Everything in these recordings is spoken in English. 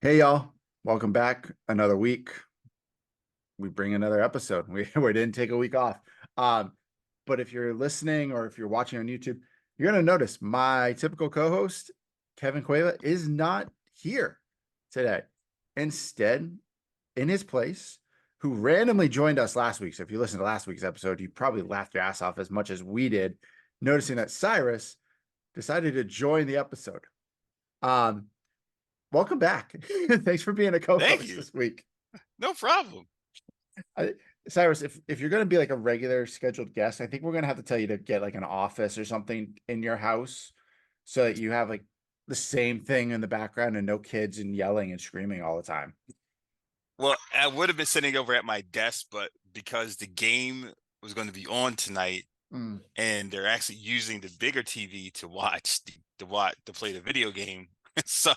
Hey y'all, welcome back. Another week. We bring another episode. We didn't take a week off. Um, but if you're listening or if you're watching on YouTube, you're gonna notice my typical co-host, Kevin Cueva, is not here today. Instead, in his place, who randomly joined us last week. So if you listened to last week's episode, you probably laughed your ass off as much as we did, noticing that Cyrus decided to join the episode. Um, Welcome back. Thanks for being a Thank co-host you. this week. No problem. I, Cyrus, if you're going to be like a regular scheduled guest, I think we're going to have to tell you to get like an office or something in your house so that you have like the same thing in the background and no kids and yelling and screaming all the time. Well, I would have been sitting over at my desk, but because the game was going to be on tonight Mm. and they're actually using the bigger TV to play the video game, so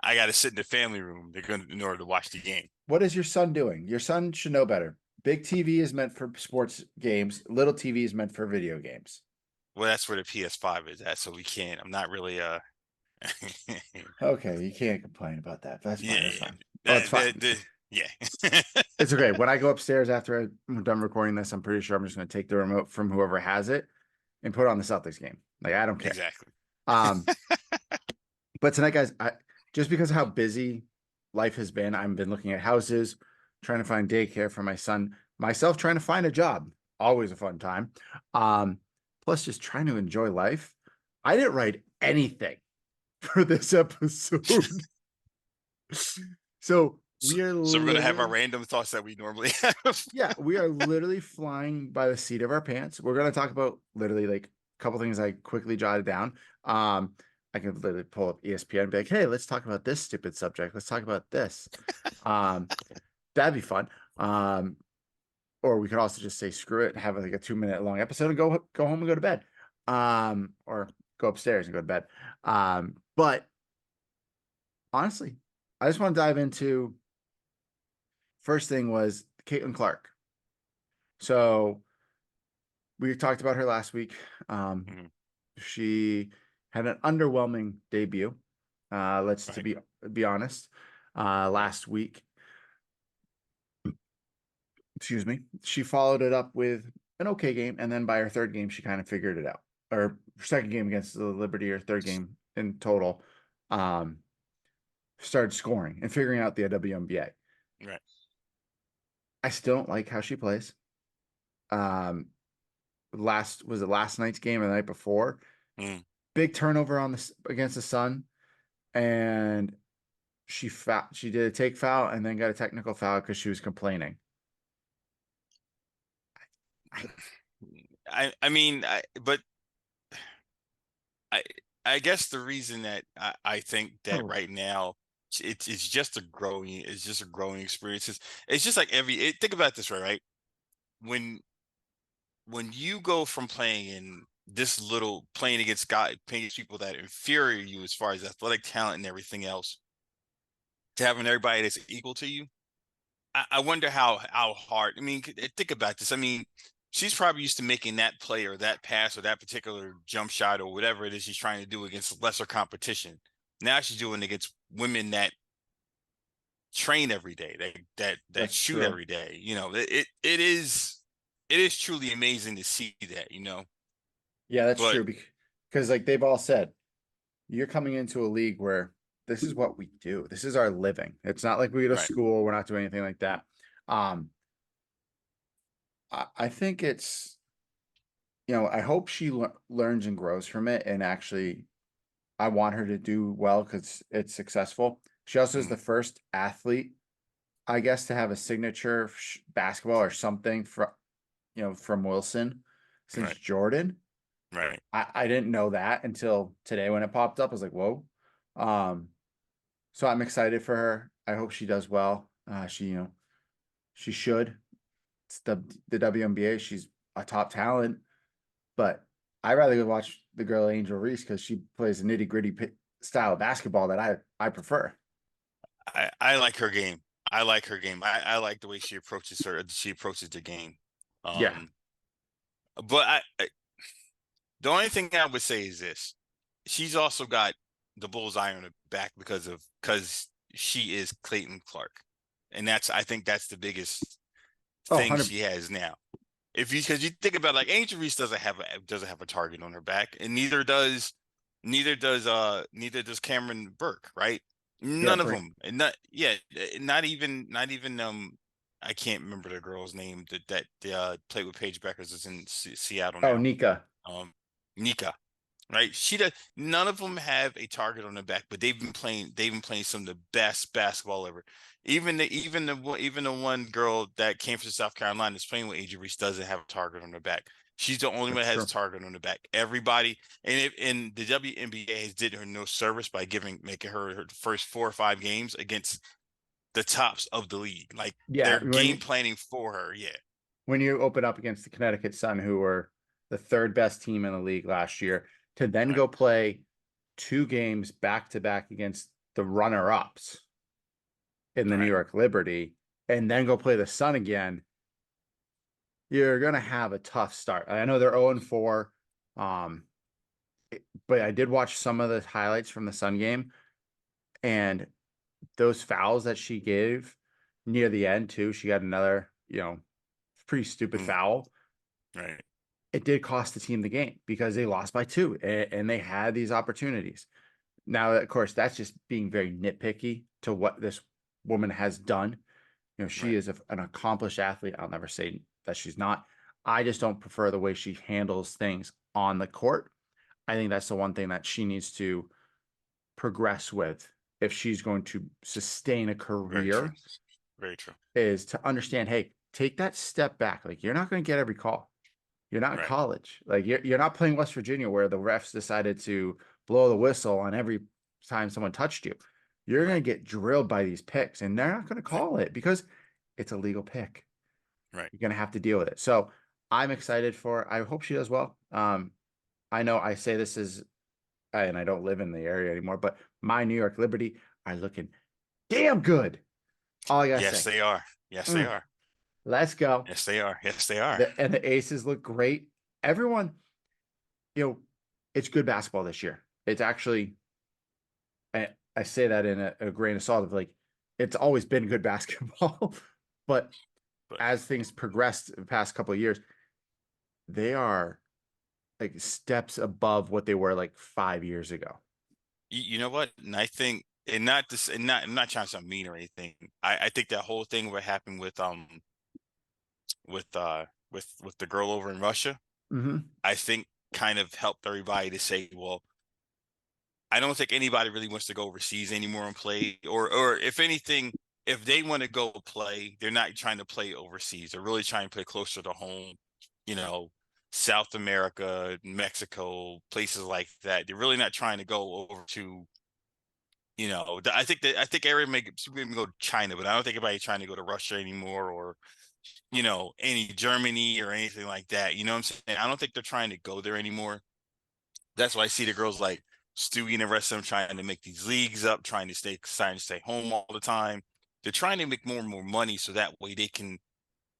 I got to sit in the family room. In order to watch the game. What is your son doing? Your son should know better. Big TV is meant for sports games. Little TV is meant for video games. Well, that's where the PS5 is at, so we can't. I'm not really Okay, you can't complain about that. That's fine. yeah, That's fine. Oh, it's that, fine. yeah. It's okay. When I go upstairs after I'm done recording this, I'm pretty sure I'm just going to take the remote from whoever has it and put it on the Celtics game. Like I don't care. Exactly. Um, but tonight, guys, just because of how busy life has been, I've been looking at houses, trying to find daycare for my son, myself trying to find a job. Always a fun time. Plus just trying to enjoy life. I didn't write anything for this episode. So So, we are so we're gonna have our literally, random thoughts that we normally have. yeah, we are literally flying by the seat of our pants. We're going to talk about literally like a couple things I quickly jotted down. I could literally pull up ESPN and be like, hey, let's talk about this stupid subject. Let's talk about this. Um, that'd be fun. Or we could also just say screw it and have like a 2 minute long episode and go home and go to bed. Or go upstairs and go to bed. But honestly, I just want to dive into first thing was Caitlin Clark. So we talked about her last week. Mhm. She had an underwhelming debut. Let's to Right, be honest. right. Last week, excuse me, she followed it up with an okay game, and then by her third game, she kind of figured it out. Or second game against the Liberty, or third game in total, um, started scoring and figuring out the WNBA. Right. I still don't like how she plays. Um, last night's game or the night before? Mm. Big turnover on the against the Sun, and she did a take foul and then got a technical foul because she was complaining. I mean, but I I guess the reason that I think that Oh, right now it's just a growing experience. It's just like think about it this way, right? When when you go from playing against people that are inferior you as far as athletic talent and everything else, to having everybody that's equal to you, I wonder how hard. I mean, think about this. I mean, she's probably used to making that play or that pass or that particular jump shot or whatever it is she's trying to do against lesser competition. Now she's doing it against women that train every day, that that's shoot true. every day. It is truly amazing to see that. Yeah, that's But true because like they've all said, you're coming into a league where this is what we do. This is our living. It's not like we go to right, school. We're not doing anything like that. Um, I think it's I hope she learns and grows from it, and actually, I want her to do well because it's successful. She also is mm, the first athlete, I guess, to have a signature basketball or something from Wilson since right, Jordan. right. I didn't know that until today when it popped up. I was like, whoa. Um, so I'm excited for her. I hope she does well. She should. It's the WNBA. She's a top talent, but I'd rather go watch the girl Angel Reese because she plays a nitty gritty style of basketball that I prefer. I like her game. I like her game. I like the way she approaches the game. Yeah, Um, but the only thing I would say is this: she's also got the bullseye on her back because she is Clayton Clark, and I think that's the biggest Oh, thing 100. she has now. If you because you think about like Angel Reese doesn't have a target on her back, and neither does Cameron Burke, right? Yeah, None of them, and not even I can't remember the girl's name that played with Paige Beckers is in Seattle Oh, now. Nika. Nika, right? She does. None of them have a target on their back, but they've been playing. They've been playing some of the best basketball ever. Even the one girl that came from South Carolina that's playing with AJ Reese doesn't have a target on her back. She's the only one That's that has a true. target on the back. Everybody, and the WNBA has did her no service by making her first 4 or 5 games against the tops of the league. Like Yeah, they're game planning for her. Yeah, when you open up against the Connecticut Sun, who were the third best team in the league last year, to then right, go play 2 games back to back against the runner ups in the New right, York Liberty, and then go play the Sun again, you're gonna have a tough start. I know they're 0-4. Um, but I did watch some of the highlights from the Sun game, and those fouls that she gave near the end too. She got another, pretty stupid mm, foul. right, It did cost the team the game because they lost by 2 and they had these opportunities. Now, of course, that's just being very nitpicky to what this woman has done. She right, is an accomplished athlete. I'll never say that she's not. I just don't prefer the way she handles things on the court. I think that's the one thing that she needs to progress with if she's going to sustain a very true, career, very true. is to understand, hey, take that step back. Like, you're not going to get every call. You're not in Right, college. Like, you're not playing West Virginia where the refs decided to blow the whistle on every time someone touched you. You're going right, to get drilled by these picks, and they're not going to right, call it because it's a legal pick. right. You're going to have to deal with it. So I'm excited for. I hope she does well. I know I say this is, and I don't live in the area anymore, but my New York Liberty are looking damn good. All I gotta Yes, say. they are. Yes, they Mm, are. let's go. Yes, they are. Yes, they are. And the Aces look great. Everyone, you know, it's good basketball this year. It's actually, I say that in a grain of salt of like, it's always been good basketball, but But as things progressed the past couple of years, they are like steps above what they were like 5 years ago. you know what? And I think, and not this, and not, I'm not trying to sound mean or anything. I think that whole thing what happened with the girl over in Russia, Mm-hmm. I think kind of helped everybody to say, well, I don't think anybody really wants to go overseas anymore and play, or if anything, if they want to go play, they're not trying to play overseas. They're really trying to play closer to home, you know, South America, Mexico, places like that. They're really not trying to go over to, I think everyone may even go to China, but I don't think anybody's trying to go to Russia anymore or, any Germany or anything like that. You know what I'm saying? I don't think they're trying to go there anymore. That's why I see the girls like Stewie and the rest of them trying to make these leagues up, trying to stay home all the time. They're trying to make more and more money so that way they can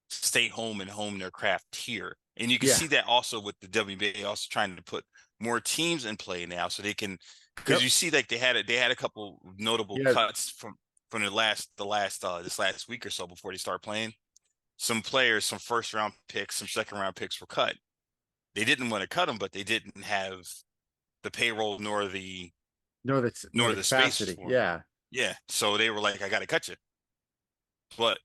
stay home and hone their craft here. And you can Yeah. see that also with the WNBA also trying to put more teams in play now so they can, because you Yep. see like they had a couple notable Yeah. cuts from this last week or so before they start playing. Some players, some first round picks, some second round picks were cut. They didn't want to cut them, but they didn't have the payroll Nor nor the the space capacity. for them. Yeah. Yeah, so they were like, "I got to cut you." But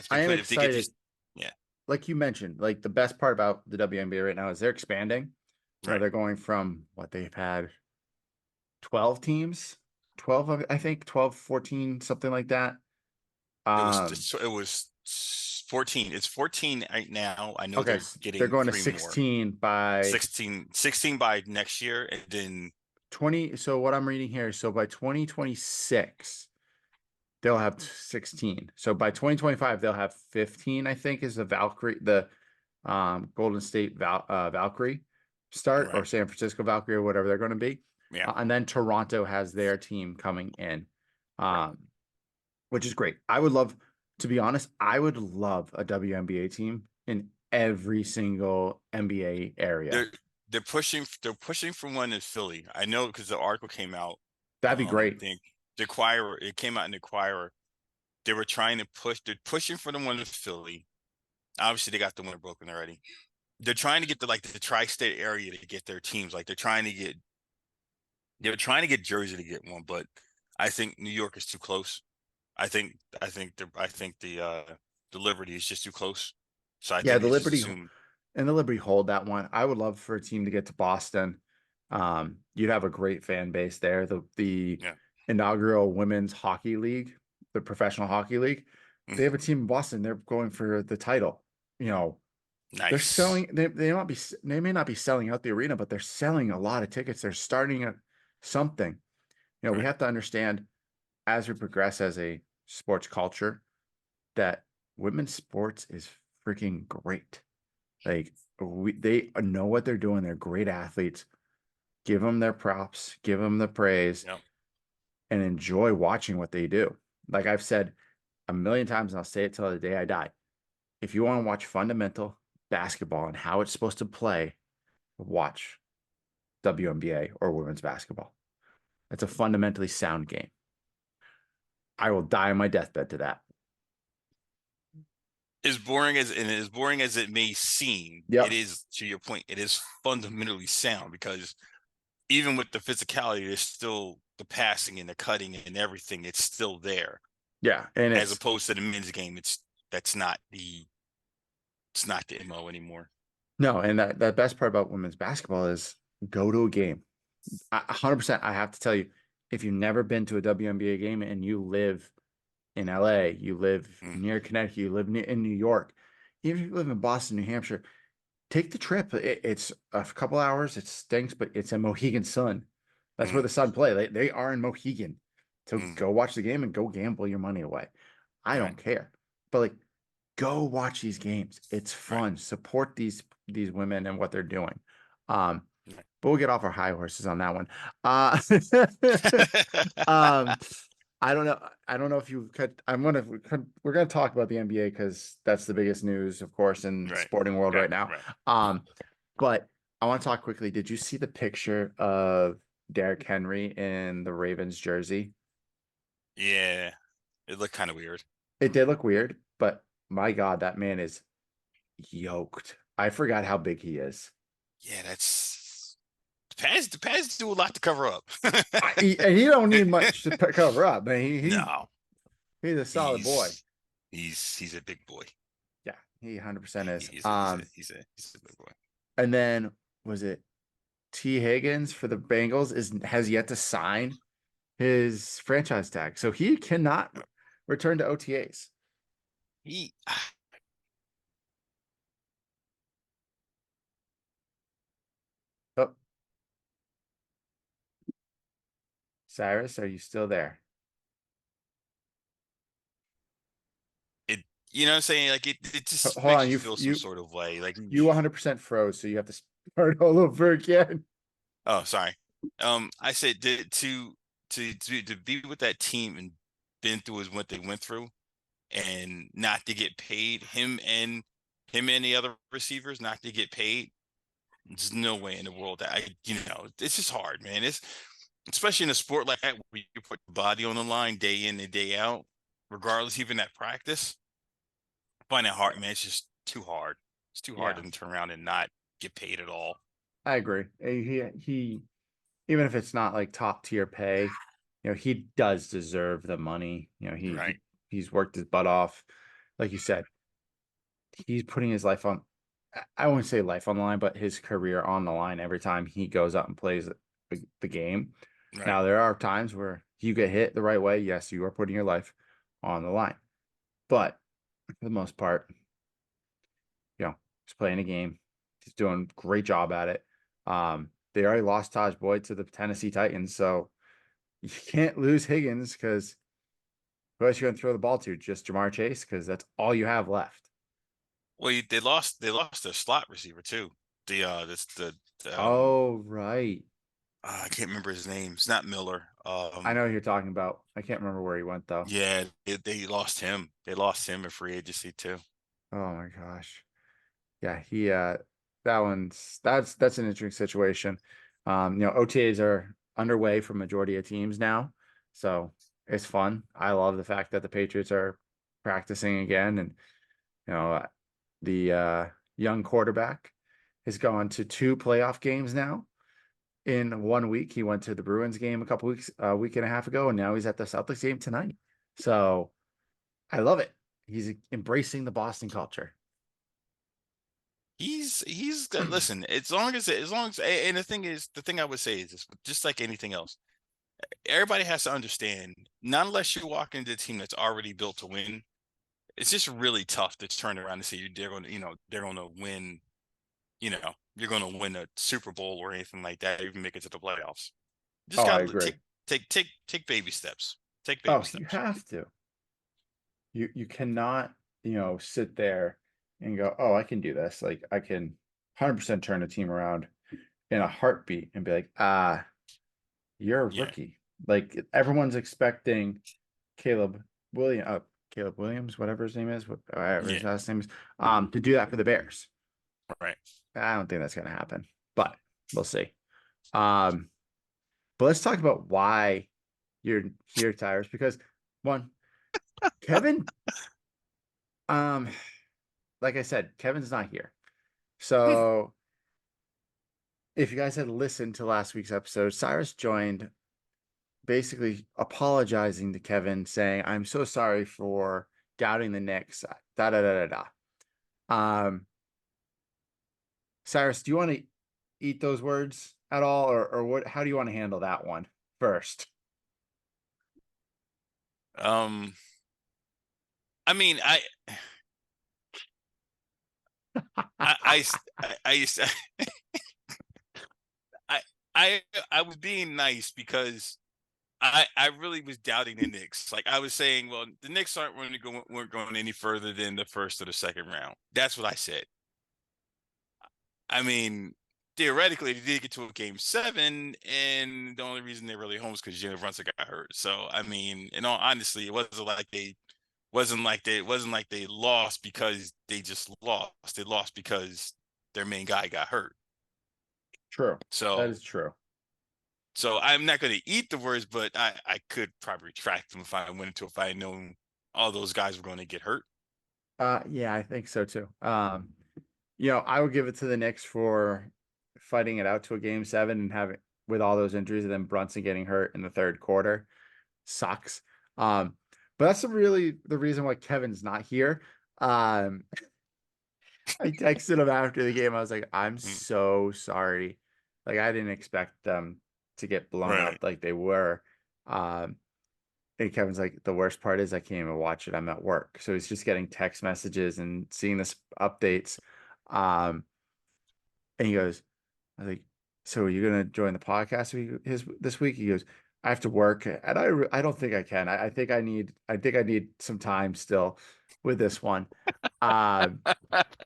I am if they get excited. these, yeah, Like you mentioned, like the best part about the WNBA right now is they're expanding. right. They're going from what they've had 12 teams, 12 of I think 12, 14, something like that. Um, It was 14. It's 14 right now. I know okay, they're they're getting going to 3 more. 16 by 16 by next year, and then 20. So what I'm reading here, so by 2026, they'll have 16. So by 2025, they'll have 15, I think, is the Golden State Valkyrie start, or right, San Francisco Valkyrie, or whatever they're going to be. yeah, And then Toronto has their team coming in, right. um, which is great. I would love, to be honest, I would love a WNBA team in every single NBA area. They're they're pushing for one in Philly. I know because the article came out. That'd be I great. think the Inquirer, it came out in the Inquirer. They were trying to they're pushing for the one in Philly. Obviously, they got the winner broken already. They're trying to get the tri-state area to get their teams. Like they're trying to get Jersey to get one, but I think New York is too close. I think the Liberty is just too close. So I Yeah, think the they just Liberty assume, and the Liberty hold that one. I would love for a team to get to Boston. You'd have a great fan base there. The yeah, inaugural women's hockey league, the professional hockey league, they mhm, have a team in Boston. They're going for the title. You know, they're nice, selling. They may not be selling out the arena, but they're selling a lot of tickets. They're starting at something. We right? have to understand as we progress as a sports culture that women's sports is freaking great. Like they know what they're doing. They're great athletes. Give them their props, give them the praise, Yep. and enjoy watching what they do. Like I've said a million times, and I'll say it till the day I die. If you want to watch fundamental basketball and how it's supposed to play, watch WNBA or women's basketball. That's a fundamentally sound game. I will die on my deathbed to that. As boring as it may seem, it Yep. is, to your point, it is fundamentally sound because even with the physicality, there's still the passing and the cutting and everything. It's still there, Yeah. And as it's opposed to the men's game. That's not the it's not the MO anymore. no, and that best part about women's basketball is go to a game. 100%. I have to tell you, if you've never been to a WNBA game and you live in LA, you live Mm, near Connecticut, you live in New York, even if you live in Boston, New Hampshire, take the trip. It's a couple hours. It stinks, but it's in Mohegan Sun. That's where mm, the Sun play. They are in Mohegan. So mm, go watch the game and go gamble your money away. I right, don't care. But like go watch these games. It's right, fun. Support these women and what they're doing. Um, right. but we'll get off our high horses on that one. Uh, um, I don't know. I don't know if you could. We're gonna talk about the NBA because that's the biggest news, of course, in the Right, sporting world right, right now. right. But I want to talk quickly. Did you see the picture of Derrick Henry in the Ravens jersey? Yeah, it looked kind of weird. It did look weird, but my God, that man is yoked. I forgot how big he is. Yeah, that's the pads do a lot to cover up. And he don't need much to cover up, but No, he's a solid boy. he's he's a big boy. Yeah, he 100% is. He's a big boy. And then was it T. Higgins for the Bengals has yet to sign his franchise tag, so he cannot return to OTAs. He Oh, Cyrus, are you still there? it you know what I'm saying, like it just Hold makes on, you feel some sort of way like you 100% froze, so you have to start all over again. oh sorry. I said to be with that team and been through what they went through and not to get paid, him and the other receivers not to get paid. There's no way in the world that it's just hard, man. It's especially in a sport like that where you put your body on the line day in and day out, regardless, even at practice. I find it hard, man. It's just too hard. It's too hard Yeah, to turn around and not get paid at all. I agree. He even if it's not like top tier pay, he does deserve the money. Right, He's worked his butt off. Like you said, he's putting his life on, I won't say life on the line, but his career on the line every time he goes out and plays the game. right, Now, there are times where you get hit the right way. Yes, you are putting your life on the line. But for the most part, he's playing a game. He's doing a great job at it. They already lost Taj Boyd to the Tennessee Titans, so you can't lose Higgins because who else you going to throw the ball to? Just Jamar Chase because that's all you have left. well, they lost their slot receiver too. That's Oh, right. I can't remember his name. It's not Miller. I know who you're talking about. I can't remember where he went though. Yeah, they lost him. They lost him in free agency too. Oh my gosh. Yeah, he that's an interesting situation. OTAs are underway for majority of teams now. So It's fun. I love the fact that the Patriots are practicing again, and you know, the young quarterback has gone to 2 playoff games now in 1 week. He went to the Bruins game a week and a half ago, and now he's at the Celtics game tonight. So I love it. He's embracing the Boston culture. He's listen, as long as and the thing I would say is this, just like anything else, everybody has to understand, not unless you walk into a team that's already built to win, it's just really tough to turn around and say they're going to, they're going to win, you're going to win a Super Bowl or anything like that, even make it to the playoffs. Just Oh, I got to agree. take baby steps. Take baby Oh, you steps. have to. You cannot, sit there and go, "Oh, I can do this." Like I can 100% turn a team around in a heartbeat and be like, you're a Yeah, rookie." Like everyone's expecting Caleb Caleb Williams, whatever his name is, whatever his yeah, last name is, to do that for the Bears. right. I don't think that's gonna happen, but we'll see. Um, but let's talk about why you're here, Tyrus, because one, Kevin, um, like I said, Kevin's not here. So if you guys had listened to last week's episode, Cyrus joined basically apologizing to Kevin, saying, "I'm so sorry for doubting the Knicks." Da da da da da. Cyrus, do you want to eat those words at all, or what? How do you want to handle that one first? Um, I mean, I, I used to, I, I was being nice because I really was doubting the Knicks. Like I was saying, well, the Knicks weren't going any further than the first or the second round. That's what I said. I mean, theoretically, they did get to a game 7, and the only reason they're really home is because Jalen Brunson got hurt. So I mean, in all honesty, it wasn't like they lost because they just lost. They lost because their main guy got hurt. True. That So is true. I'm not going to eat the words, but I could probably retract them if I went into if I had known all those guys were going to get hurt. Yeah, I think so too. I would give it to the Knicks for fighting it out to a game 7 and having with all those injuries, and then Brunson getting hurt in the third quarter sucks. But that's really the reason why Kevin's not here. Um, I texted him after the game. I was like, "I'm Mm, so sorry. Like, I didn't expect them to get blown right. up like they were." Um, and Kevin's like, "The worst part is I can't even watch it. I'm at work." So he's just getting text messages and seeing this updates. Um, and he goes, I was like, "So are you gonna join the podcast this week?" He goes, "I have to work, and I don't think I can. I think I need some time still with this one." Um,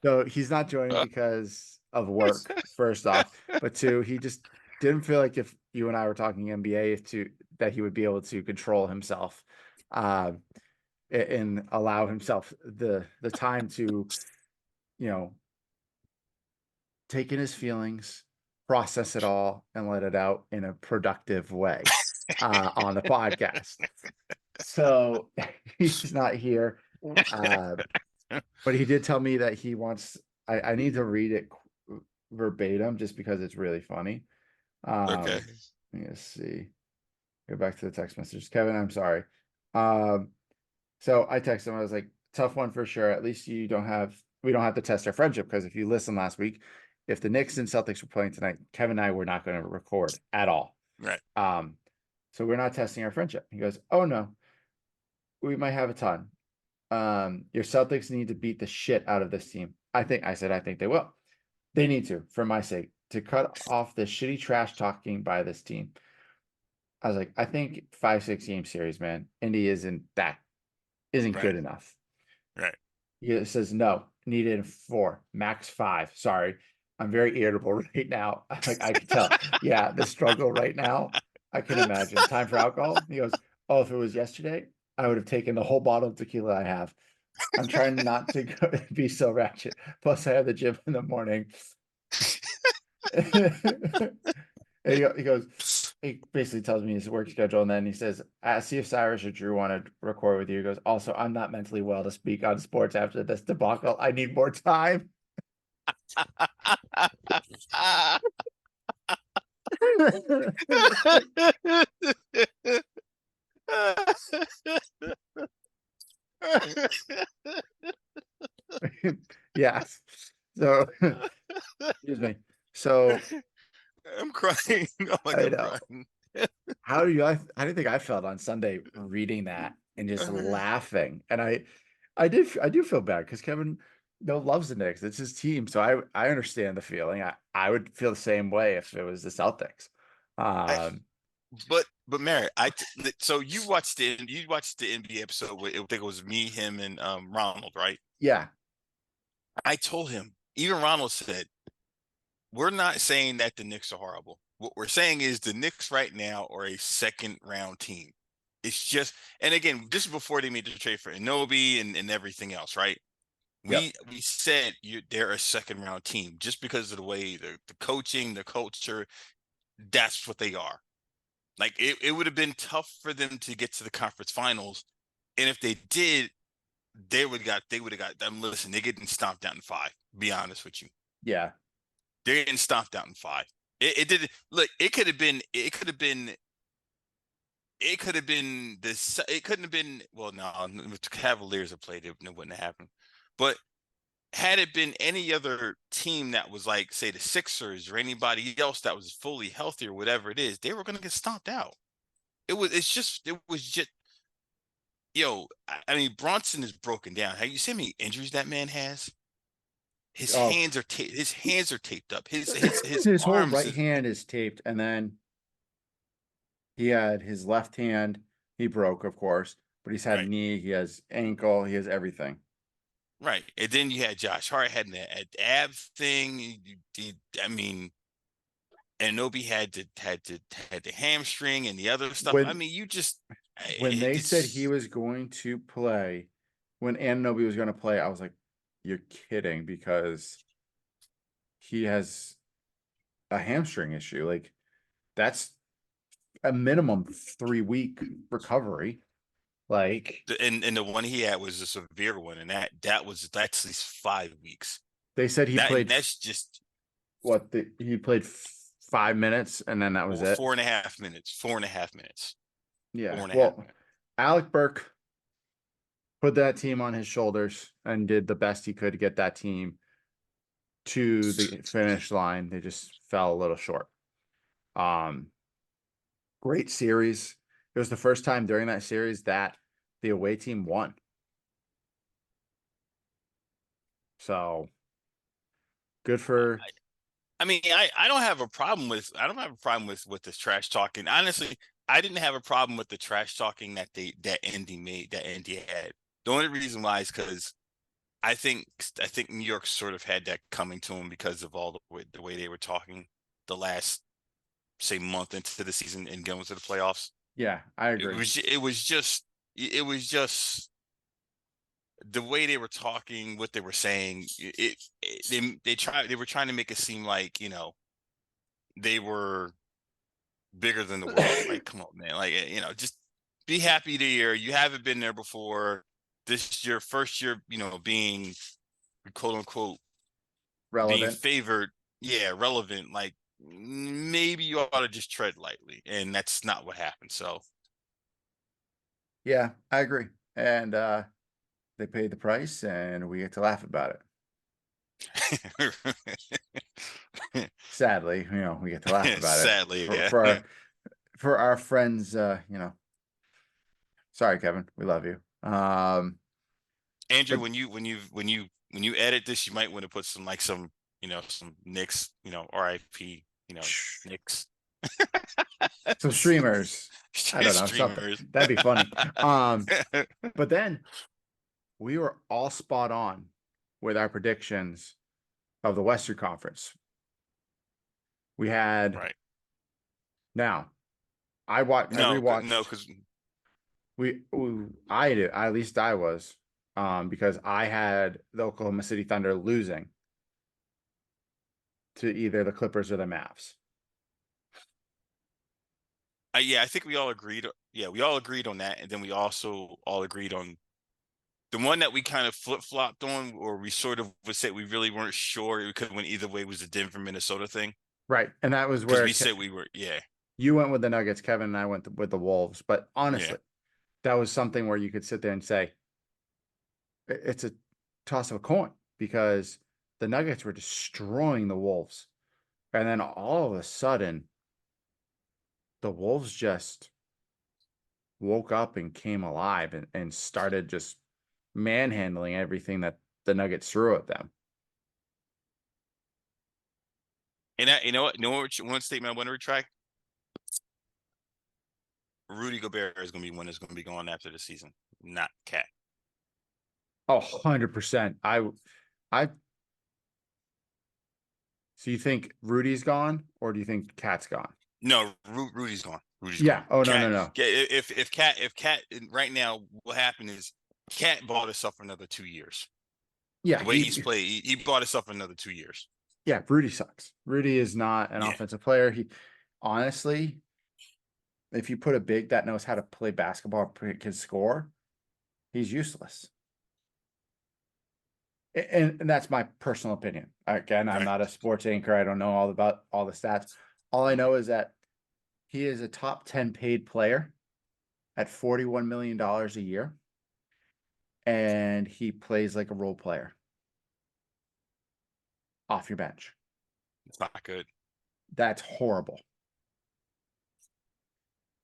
so he's not joining because of work, first off, but two, he just didn't feel like if you and I were talking NBA that he would be able to control himself, um, and allow himself the time to, you know, take in his feelings, process it all, and let it out in a productive way on the podcast. So he's not here. Uh, but he did tell me that he wants, I need to read it verbatim just because it's really funny. Okay. Let me see. Go back to the text message. Kevin, I'm sorry. Um, so I texted him. I was like, "Tough one for sure. At least we don't have to test our friendship, because if you listened last week, if the Knicks and Celtics were playing tonight, Kevin and I were not going to record at all. Right. Um, so we're not testing our friendship." He goes, "Oh no, we might have a ton. Your Celtics need to beat the shit out of this team." I think they will. They need to, for my sake, to cut off the shitty trash talking by this team. I was like, "I think 5-6 game series, man. Indy isn't Right. good enough." Right. He says, "No, need it in 4, max 5. Sorry. I'm very irritable right now." Like I can tell. Yeah, the struggle right now. I can imagine. Time for alcohol. He goes, "Oh, if it was yesterday, I would have taken the whole bottle of tequila I have. I'm trying not to be so ratchet. Plus, I have the gym in the morning." And he goes, he basically tells me his work schedule, and then he says, "See if Cyrus or Drew want to record with you." He goes, "Also, I'm not mentally well to speak on sports after this debacle. I need more time." Yes. So, excuse me. So I'm crying. Oh my I God, I'm know. crying. How do you think I felt on Sunday reading that and just laughing? And I do feel bad because Kevin loves the Knicks. It's his team, so I understand the feeling. I would feel the same way if it was the Celtics. I, Um, but Mary, so you watched the NBA episode with, I think it was me, him, and Ronald, right? yeah, I told him, even Ronald said, we're not saying that the Knicks are horrible. What we're saying is the Knicks right now are a second round team. It's just, and again, this is before they made the trade for Inobi and everything else, right? yep, We said they're a second round team just because of the way the coaching, the culture, that's what they are. Like it would have been tough for them to get to the conference finals. And if they did, they would have got them. Listen, they're getting stomped out in five. Be honest with you. yeah. They're getting stomped out in five. It did look, it could have been this, it couldn't have been, well, no, if the Cavaliers have played, it wouldn't have happened. But had it been any other team that was like, say, the Sixers or anybody else that was fully healthy or whatever it is, they were going to get stomped out. It was just, yo, I mean, Bronson is broken down. Have you seen how many injuries that man has? Oh, His hands are taped up. His his whole arms right is hand is taped, and then he had his left hand. He broke, of course, but he's had right, knee. He has ankle. He has everything. right. And then you had Josh Hart had an ab thing. I mean, and Nobi had the hamstring and the other stuff. I When mean, you just when they said he it's was going to play, when Anunoby was going to play, I was like, "You're kidding," because he has a hamstring issue. Like that's a minimum 3 week recovery. Like and the one he had was a severe one, and that's at least 5 weeks. they said he That played that's just he played 5 minutes and then that was four it. four and a half minutes, 4.5 minutes, Yeah. four and a half Well, minutes. Alec Burke put that team on his shoulders and did the best he could to get that team to the finish line. They just fell a little short. Um, Great series. It was the first time during that series that the away team won. So good for I mean, I don't have a problem with this trash talking. Honestly, I didn't have a problem with the trash talking that Andy had. The only reason why is because I think New York sort of had that coming to him because of all the way they were talking the last, say, month into the season and going to the playoffs. yeah, I It agree. was it was just it was just the way they were talking, what they were saying. They were trying to make it seem like, they were bigger than the world. Like, come on, man. Like, just be happy there. You haven't been there before. This is your first year, being quote unquote being Relevant. favored. Yeah, relevant. Like, maybe you ought to just tread lightly, and that's not what happened. So, Yeah, I agree. And they paid the price and we get to laugh about it. Sadly, we get to laugh about it sadly, for yeah. for our friends, sorry, Kevin, we love you. Andrew, But when you edit this, you might want to put some Knicks, RIP, Knicks some streamers, I don't know, something. streamers. That'd be funny. But then we were all spot on with our predictions of the Western Conference. We had Right. now I No, rewatched because I did, at least I was, because I had the Oklahoma City Thunder losing to either the Clippers or the Mavs. Yeah, I think we all agreed. Yeah, we all agreed on that, and then we also all agreed on the one that we kind of flip flopped on, or we sort of would say we really weren't sure it could win either way was the Denver Minnesota thing Right. And that was because where we said we were you went with the Nuggets, Kevin, and I went with the Wolves. But yeah. honestly, that was something where you could sit there and say it's a toss of a coin because the Nuggets were destroying the Wolves. And then all of a sudden, the Wolves just woke up and came alive and started just manhandling everything that the Nuggets threw at them. And that, you know what? One statement I want to retract: Rudy Gobert is going to be one that's going to be gone after the season, not Cat. Oh, 100%. I, so you think Rudy's gone or do you think Cat's gone? No, Rudy's gone. Rudy's Yeah. gone. Oh, no, Cat. no, no. Yeah, if Cat right now, what happened is Cat bought himself another 2 years. Yeah. The way he's played, he bought himself another 2 years. Yeah. Rudy sucks. Rudy is not an Yeah, offensive player. He, honestly, if you put a big that knows how to play basketball, can score, he's useless. And that's my personal opinion. Again, I'm right. not a sports anchor. I don't know all about all the stats. All I Mhm. know is that he is a top 10 paid player at $41 million a year, and he plays like a role player off your bench. It's not good. That's horrible.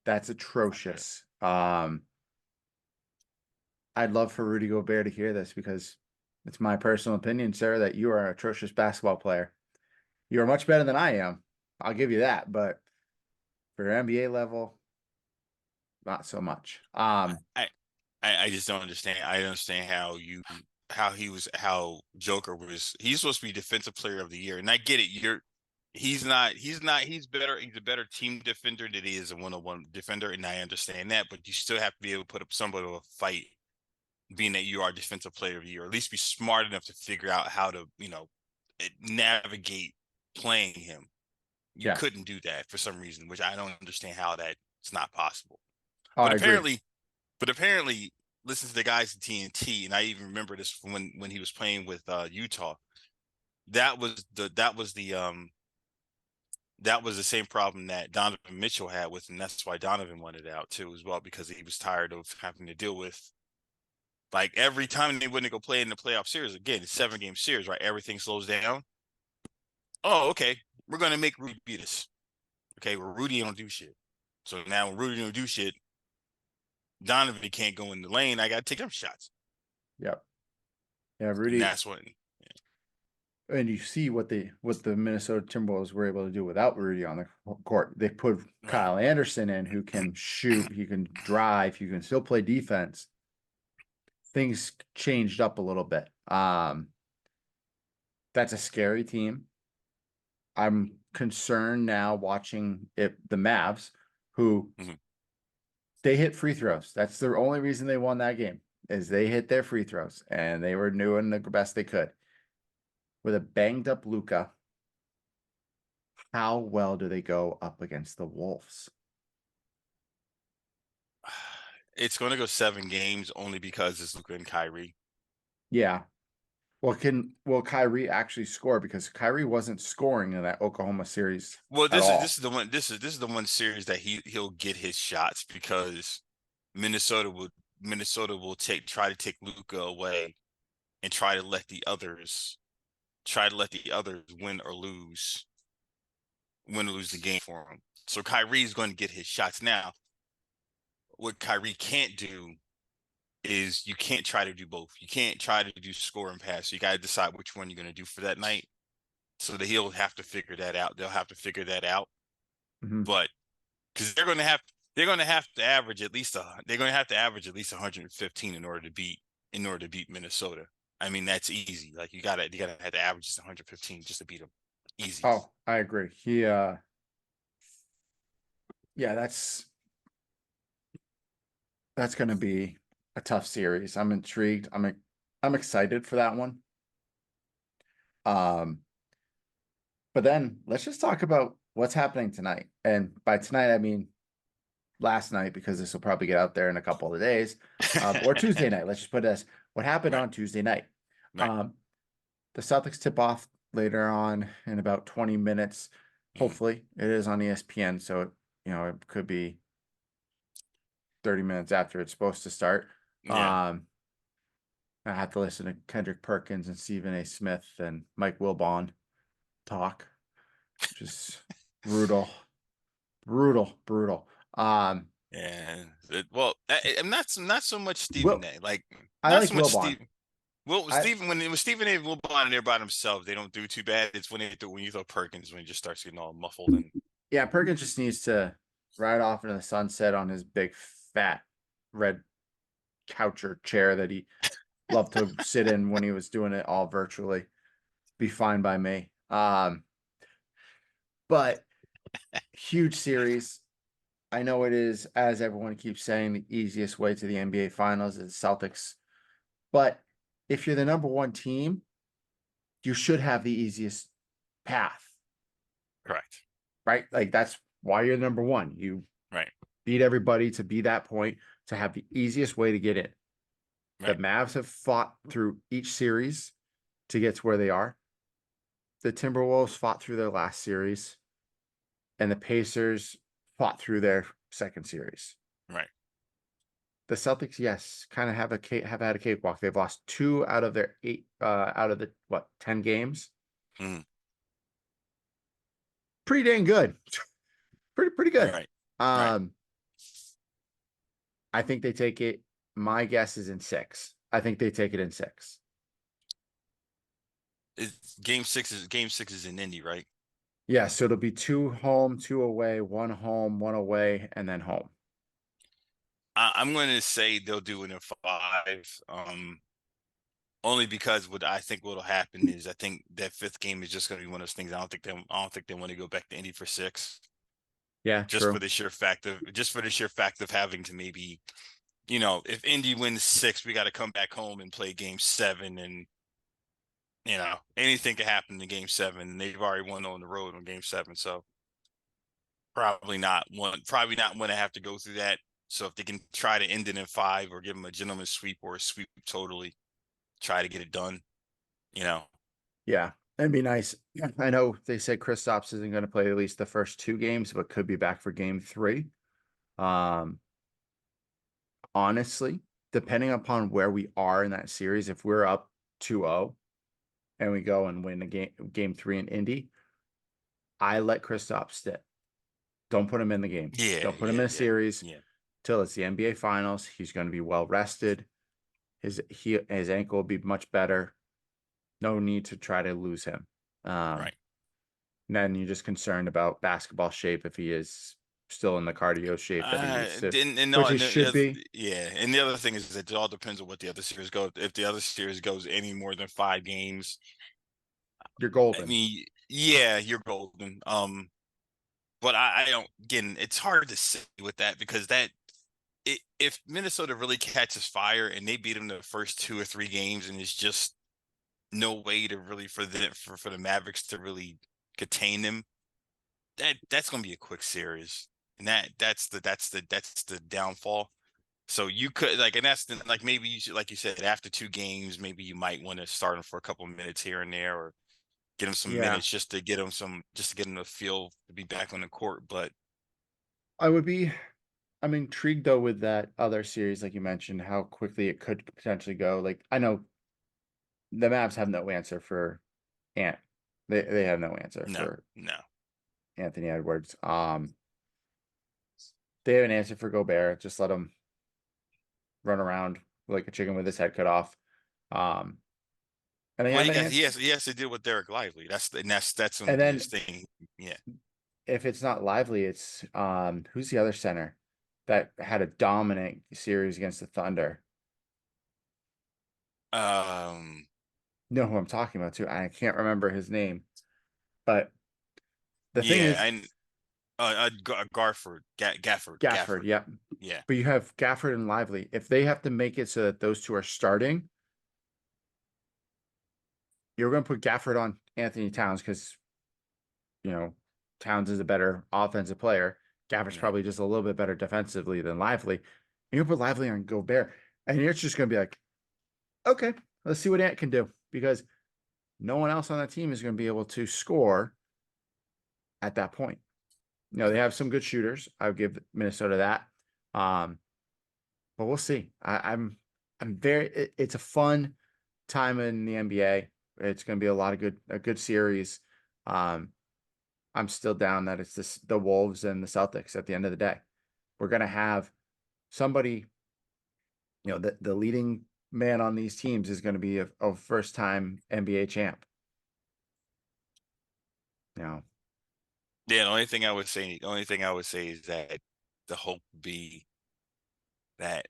That's It's not good. atrocious. I'd love for Rudy Gobert to hear this because it's my personal opinion, Sarah, that you are an atrocious basketball player. You are much better than I am. I'll give you that, but for NBA level, not so much. I, I just don't understand. I don't understand how Joker was. He's supposed to be Defensive Player of the Year, and I get it. He's better. He's a better team defender than he is a one-on-one defender, and I understand that. But you still have to be able to put up somewhat of a fight, being that you are Defensive Player of the Year. Or at least be smart enough to figure out how to navigate playing him. You Yes. couldn't do that for some reason, which I don't understand how that's not possible. Oh, But I agree. apparently, listen to the guys at TNT, and I even remember this from when he was playing with Utah. That was the same problem that Donovan Mitchell had with him. That's why Donovan wanted out too, as well, because he was tired of having to deal with, like, every time they wouldn't go play in the playoff series. Again, it's 7 game series, right? Everything slows down. Oh, okay, we're gonna make Rudy beat us. Okay, well, Rudy don't do shit. So now when Rudy don't do shit, Donovan can't go in the lane. I gotta take them shots, Yep. Yeah, and Rudy. that's what. And you see what the Minnesota Timberwolves were able to do without Rudy on the court. They put Right. Kyle Anderson in who can shoot, he can drive, he can still play defense. Things changed up a little bit. That's a scary team. I'm concerned now watching the Mavs, who Mhm. they hit free throws. That's the only reason they won that game is they hit their free throws and they were doing the best they could. With a banged up Luca, how well do they go up against the Wolves? It's going to go 7 games only because it's Luka and Kyrie. Yeah. Well, will Kyrie actually score? Because Kyrie wasn't scoring in that Oklahoma series Well, at this is all. the one. This is the one series that he'll get his shots because Minnesota will Minnesota will try to take Luka away and try to let the others win or lose the game for him. So Kyrie's going to get his shots now. What Kyrie can't do is you can't try to do both. You can't try to do score and pass. So you got to decide which one you're going to do for that night. So that he'll have to figure that out. They'll have to figure that out. Mhm. But because they're going to have to average at least they're going to have to average at least 115 in order to beat Minnesota. I mean, that's easy. Like you gotta have to average just 115 just to beat them. Easy. Oh, I agree. Yeah, that's going to be a tough series. I'm intrigued. I'm excited for that one. Um, but then let's just talk about what's happening tonight. And by tonight, I mean last night because this will probably get out there in a couple of days, or Tuesday night. Let's just put this: what happened Right. on Tuesday night. Right. Um, the Celtics tip off later on in about 20 minutes. Mm, Hopefully, it is on ESPN, so it could be 30 minutes after it's supposed to start. yeah. I have to listen to Kendrick Perkins and Stephen A. Smith and Mike Wilbon talk. Just brutal, brutal, brutal. Yeah. Well, I'm not so much Stephen Will A. Like I not like so much Wilbon. Steve. Well, I Stephen when it was Stephen A. and Will Bond, they're by themselves. They don't do too bad. It's when you throw Perkins when it just starts getting all muffled and Yeah, Perkins just needs to ride off into the sunset on his big fat red couch or chair that he loved to sit in when he was doing it all virtually. Be fine by me. But huge series. I know it is, as everyone keeps saying, the easiest way to the NBA Finals is Celtics. But if you're the number one team, you should have the easiest path, correct. right? Like that's why you're number one. You Right. beat everybody to be that point to have the easiest way to get in. The Right. Mavs have fought through each series to get to where they are. The Timberwolves fought through their last series, and the Pacers fought through their second series. Right. The Celtics, yes, kind of have had a cakewalk. They've lost 2 out of their 8 out of the 10 games. Mm, Pretty dang good. Pretty good. right. Right. Um, I think they take it. My guess is in 6. I think they take it in 6. Game six is in Indy, right? Yeah, so it'll be 2 home, 2 away, 1 home, 1 away, and then home. I'm going to say they'll do it in five. Only because what I think what'll happen is I think that fifth game is just going to be one of those things. I don't think they want to go back to Indy for six, Yeah, true. just for the sheer fact of having to maybe if Indy wins six, we got to come back home and play game seven, and anything could happen in game seven. And they've already won on the road on game seven, so probably not want to have to go through that. So if they can try to end it in five or give them a gentleman's sweep or a sweep totally, try to get it done. You know, Yeah, that'd be nice. I know they said Kristaps isn't going to play at least the first 2 games, but could be back for game 3. Um, Honestly, depending upon where we are in that series, if we're up 2-0 and we go and win a game 3 in Indy, I let Kristaps sit. Don't put him in the game. yeah, Don't put him yeah, in a yeah, series yeah. till it's the NBA Finals. He's going to be well rested. His ankle will be much better. No need to try to lose him. Um, Right. then you're just concerned about basketball shape if he is still in the cardio shape that he used to, And which no, he should be. yeah, and the other thing is that it all depends on what the other series go. If the other series goes any more than 5 games, You're I golden. mean, yeah, you're golden. But I don't. Again, it's hard to say with that because if Minnesota really catches fire and they beat them the first 2 or 3 games, and it's just no way to really for the Mavericks to really contain them, that's going to be a quick series, and that's the downfall. So you could and that's maybe you should, like you said, after 2 games, maybe you might want to start him for a couple of minutes here and there, or get him some Yeah. minutes just to get him a feel to be back on the court. But I would be I'm intrigued though with that other series, like you mentioned, how quickly it could potentially go. Like I know the Mavs have no answer for Ant. They have no answer no, for no, Anthony Edwards. They have an answer for Gobert. Just let him run around like a chicken with his head cut off. Um, and they well, have an answer. he has to deal with Derek Lively. That's going to And be his then thing. Yeah. if it's not Lively, it's who's the other center that had a dominant series against the Thunder? Um. You know who I'm talking about too. I can't remember his name, but the thing Yeah. is, Garford. Gafford, Gafford. yep. Yeah. But you have Gafford and Lively. If they have to make it so that those two are starting, you're going to put Gafford on Anthony Towns because, you know, Towns is a better offensive player. Gafford's Right. probably just a little bit better defensively than Lively. And you put Lively on Gobert, and you're just going to be like, okay, let's see what Ant can do because no one else on that team is going to be able to score at that point. They Right. have some good shooters. I would give Minnesota that. Um, but we'll see. I'm very. It's a fun time in the NBA. It's going to be a good series. Um, I'm still down that it's the Wolves and the Celtics at the end of the day. We're going to have somebody, the leading man on these teams is going to be a first time NBA champ. You know, Yeah, the only thing I would say is that the hope would be that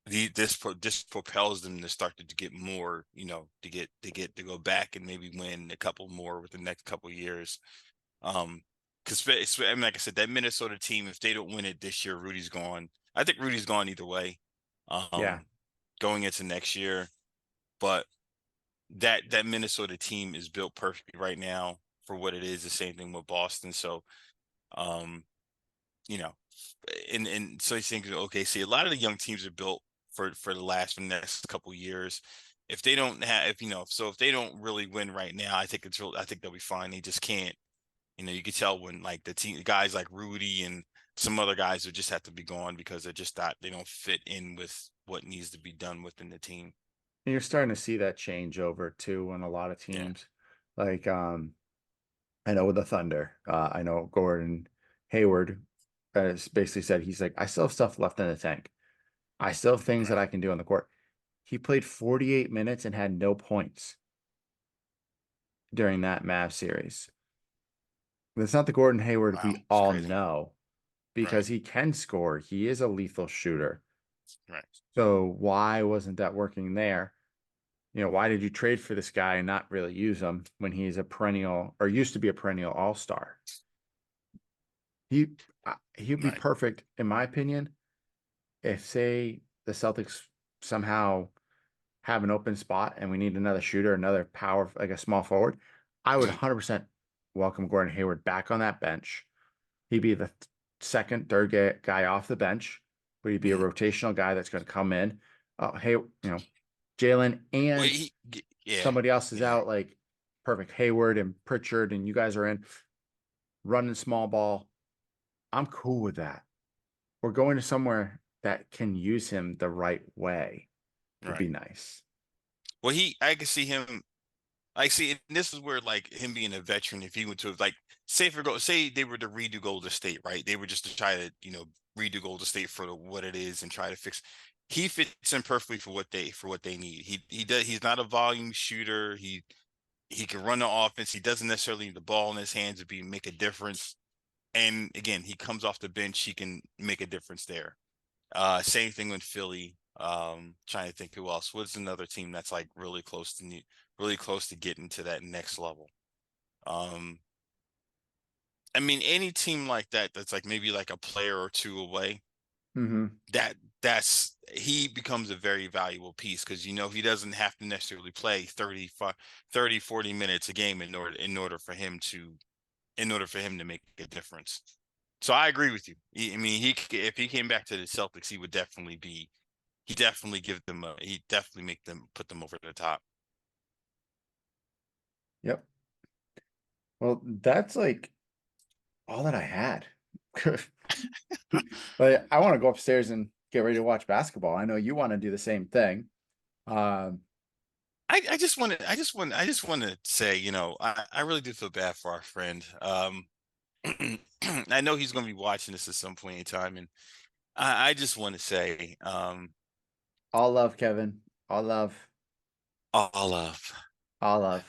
this propels them to start to get more, to go back and maybe win a couple more with the next couple years. Because I mean, like I said, that Minnesota team, if they don't win it this year, Rudy's gone. I think Rudy's gone either way. yeah. Um, Going into next year, but that Minnesota team is built perfectly right now for what it is. The same thing with Boston. So, um, you know, and so you think, okay, see, a lot of the young teams are built for the next couple years. If they don't have, if you know, so if they don't really win right now, I think they'll be fine. They just can't. You can tell when like the team guys like Rudy and some other guys would just have to be gone because they're just not they don't fit in with what needs to be done within the team. And you're starting to see that change over too in a lot of Yeah, teams. Like, I know with the Thunder, I know Gordon Hayward has basically said he's like, I still have stuff left in the tank. I still have things that right, I can do on the court. He played 48 minutes and had no points during that Mavs series. That's not the Gordon Hayward wow, we it's all crazy. know because Right, he can score. He is a lethal shooter. right, So why wasn't that working there? Why did you trade for this guy and not really use him when he's a perennial or used to be a perennial all-star? He he'd be right. perfect in my opinion if say the Celtics somehow have an open spot and we need another shooter, another power like a small forward. I would Mm, 100% welcome Gordon Hayward back on that bench. He'd be the second, third guy off the bench, but he'd be a mm. rotational guy that's going to come in. Hey, Jalen Well, and yeah, somebody else is yeah, out, like perfect. Hayward and Pritchard, and you guys are in running small ball. I'm cool with that. We're going to somewhere that can use him the right way. Would right. be nice. Well, I can see him. I see, and this is where like him being a veteran, if he went to like say they were to redo Golden State, right? They were just to try to redo Golden State for what it is and try to fix. He fits in perfectly for what they need. He does. He's not a volume shooter. He can run the offense. He doesn't necessarily need the ball in his hands to make a difference. And again, he comes off the bench. He can make a difference there. Same thing with Philly. Trying to think who else. What's another team that's like really close to getting to that next level? Um, I mean, any team like that that's like maybe like a player or two away, Hmm. that's he becomes a very valuable piece because he doesn't have to necessarily play 40 minutes a game in order for him to make a difference. So I agree with you. I mean, if he came back to the Celtics, he definitely he definitely make them put them over the top. Yep. Well, that's like all that I had. But I want to go upstairs and get ready to watch basketball. I know you want to do the same thing. Um, I just want to say, I really do feel bad for our friend. I know he's going to be watching this at some point in time, and I just want to say, all love, Kevin. All love. all love. All love.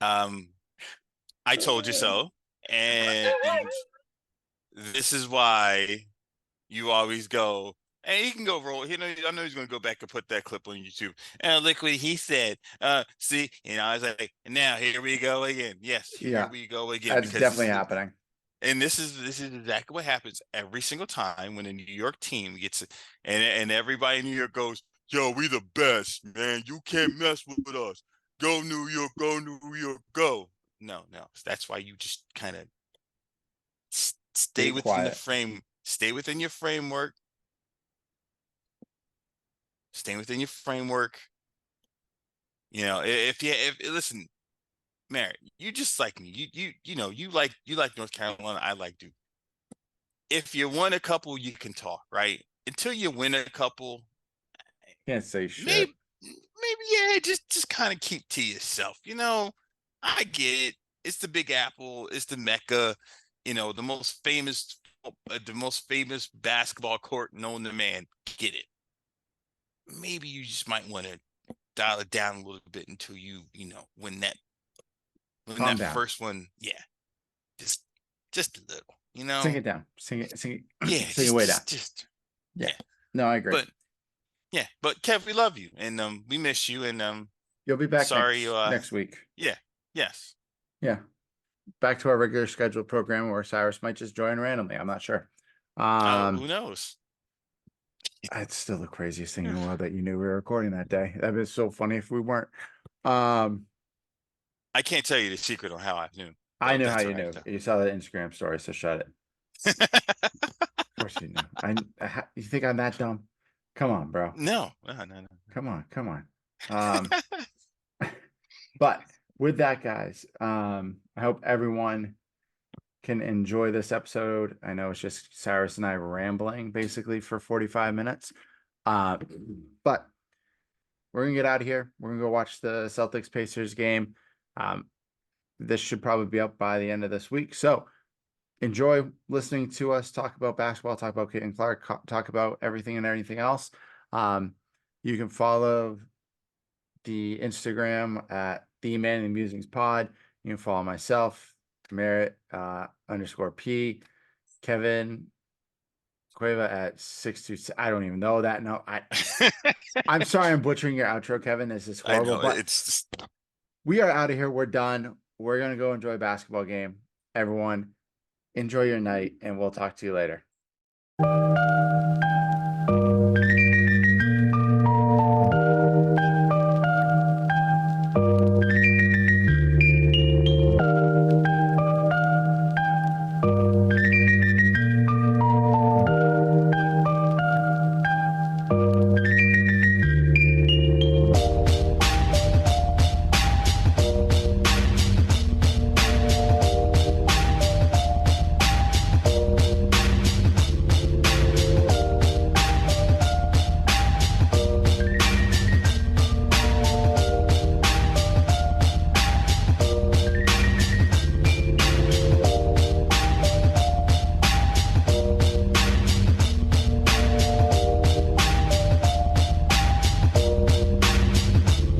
Um, I told you so, and this is why you always go. And he can go roll. I know he's going to go back and put that clip on YouTube. And look what he said. See, I was like, now here we go again. Yes, here Yeah, we go again. that's Because definitely happening. this is exactly what happens every single time when a New York team gets it, and everybody in New York goes, "Yo, we the best, man. You can't mess with us. Go New York, go New York, go." No, no. That's why you just kind of stay Be within the quiet. frame. Stay within your framework. Stay within your framework. You know, if listen, Mary, you just like me. You like North Carolina. I like Duke. If you win a couple, you can talk, right? Until you win a couple, Can't say shit. maybe yeah, just kind of keep to yourself. I get it. It's the Big Apple. It's the Mecca. The most famous basketball court known to man. Get it. Maybe you just might want to dial it down a little bit until win Calm that down. first one. Yeah, just just a little. Sing it down. Sing Yeah, it, sing it way down. just Yeah. yeah. No, I agree. But yeah, but Kev, we love you and we miss you and You'll be back sorry next week. yeah, yes. Yeah. Back to our regular scheduled program where Cyrus might just join randomly. I'm not sure. Who knows? It's still the craziest thing in the world that you knew we were recording that day. That'd be so funny if we weren't. Um, I can't tell you the secret on how I knew. I But knew how that's you all right knew. though. You saw that Instagram story, so shut it. Of course you knew. You think I'm that dumb? Come on, bro. No, no. Come on. But with that, guys, I hope everyone can enjoy this episode. I know it's just Cyrus and I rambling basically for 45 minutes. But we're gonna get out of here. We're gonna go watch the Celtics Pacers game. This should probably be up by the end of this week. So enjoy listening to us talk about basketball, talk about Caitlin Clark, talk about everything and anything else. You can follow the Instagram at the Man and Musings Pod. You can follow myself, Merritt _P, Kevin Cueva at 626. I don't even know that. No, I'm sorry I'm butchering your outro, Kevin. This is I horrible, know but it's just we are out of here. We're done. We're gonna go enjoy a basketball game. Everyone, enjoy your night, and we'll talk to you later.